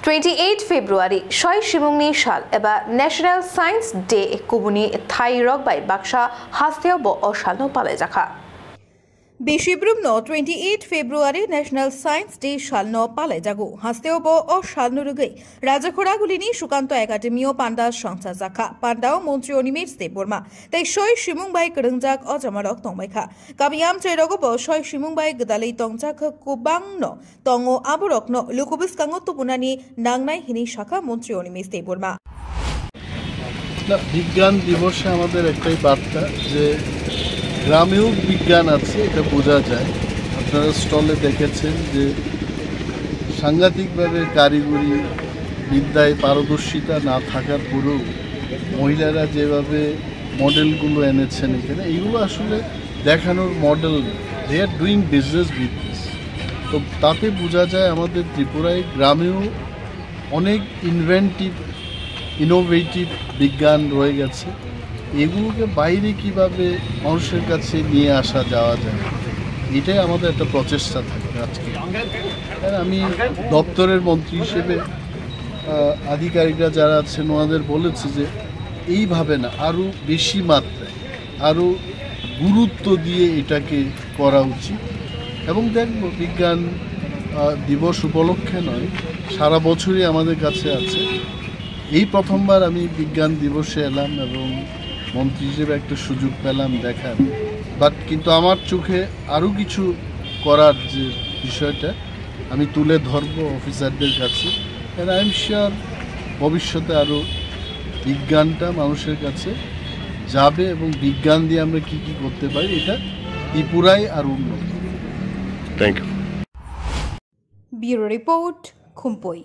28 February Shoi Shimungni Shal eba National Science Day kubuni Thai Rock by Baksha Hasteo bo Oshano Palejaka. Bishibrum no 28 February National Science Day shall no pale jago hasteo bo o shall no rugai Rajakhora gulini Shukanto Academy Panda Shangsa Zaka Pandao Montri Onimates de Burma they Shoi Shimung by Kurunjak or Jamarok Tongmaika Kabiam Trerogo bo Shoi Shimung by Gudali Tongchak Kubang no Tongo Aburok no Lukubus Kangoto Bunani Nangnai Hini Shaka Montri Onimates de Burma বিজ্ঞান দিবসে আমাদের একটাই বার্তা যে গ্রামেও বিজ্ঞান আছে এটা বোঝা যায়। আপনারা স্টলে দেখেছেন যে সাংঘাতিকভাবে কারিগরি বিদ্যায় পারদর্শিতা না থাকার পরেও মহিলারা যেভাবে মডেলগুলো এনেছেন এখানে এইগুলো আসলে দেখানোর model, they are doing business with this. তো তাতে বোঝা যায় আমাদের ত্রিপুরায় গ্রামেও অনেক ইনোভেটিভ বিজ্ঞান রয়ে গেছে। এগুলোকে বাইরে কিভাবে মানুষের কাছে নিয়ে আসা যাওয়া যায় এটাই আমাদের একটা প্রচেষ্টা থাকবে আজকে। আমি দপ্তরের মন্ত্রী হিসেবে আধিকারিকরা যারা আছেন ওনাদের বলেছি যে এইভাবে না, আরও বেশি মাত্রায় আরও গুরুত্ব দিয়ে এটাকে করা উচিত। এবং দেখব বিজ্ঞান দিবস উপলক্ষে নয়, সারা বছরই আমাদের কাছে আছে। এই প্রথমবার আমি বিজ্ঞান দিবসে এলাম এবং মন্ত্রী হিসেবে একটা সুযোগ পেলাম দেখার, কিন্তু আমার চোখে আরও কিছু করার যে বিষয়টা আমি তুলে ধরবো অফিসারদের কাছে। আই এম শিওর ভবিষ্যতে আরও বিজ্ঞানটা মানুষের কাছে যাবে এবং বিজ্ঞান দিয়ে আমরা কি কি করতে পারি এটা ত্রিপুরায় আরও উন্নত। Thank you. Bureau report, খুম্পই।